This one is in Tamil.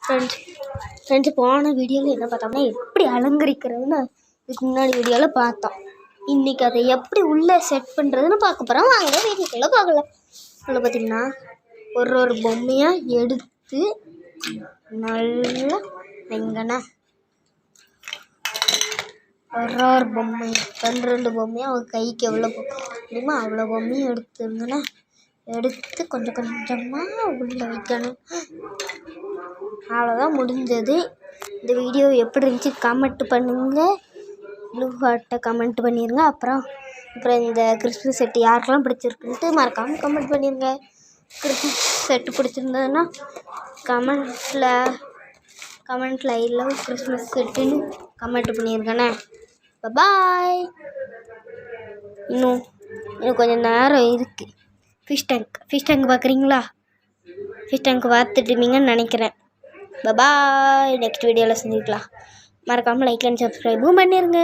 ஃப்ரெண்ட்ஸ் போன வீடியோவில் என்ன பார்த்தோம்னா எப்படி அலங்கரிக்கிறதுன்னு இதுக்கு முன்னாடி வீடியோவில் பார்த்தோம். இன்றைக்கி அதை எப்படி உள்ளே செட் பண்ணுறதுன்னு பார்க்க போகிறோம். வாங்க வீடியோக்குள்ளே பார்க்கலாம். அதில் பார்த்திங்கன்னா ஒரு பொம்மையாக எடுத்து நல்லா எங்கன்னா ஒரு பொம்மை 2 பொம்மையாக அவங்க கைக்கு எவ்வளோ முடியுமோ அவ்வளோ பொம்மையும் எடுத்துருங்கண்ணா. எடுத்து கொஞ்சம் கொஞ்சமாக உள்ளே வைக்கணும். அவ்வளோதான், முடிஞ்சது. இந்த வீடியோ எப்படி இருந்துச்சு கமெண்ட் பண்ணுங்கள். ப்ளூ ஹார்ட்டை கமெண்ட் பண்ணிடுங்க. அப்புறம் இந்த கிறிஸ்மஸ் செட்டு யாருக்கெல்லாம் பிடிச்சிருக்குன்ட்டு மறக்காமல் கமெண்ட் பண்ணிடுங்க. கிறிஸ்மஸ் செட்டு பிடிச்சிருந்ததுன்னா கமெண்ட்டில் ஐ லவ் கிறிஸ்மஸ் செட்டுன்னு கமெண்ட் பண்ணியிருக்கேண்ணே. பாய். இன்னும் கொஞ்சம் நேரம் இருக்குது. ஃபிஷ் டேங்க் பார்க்குறீங்களா? ஃபிஷ் டேங்க் பார்த்துட்டுருப்பீங்கன்னு நினைக்கிறேன். பாய். நெக்ஸ்ட் வீடியோவில் சந்திக்கலாம். மறக்காமல் லைக் அண்ட் சப்ஸ்கிரைபும் பண்ணிடுங்க.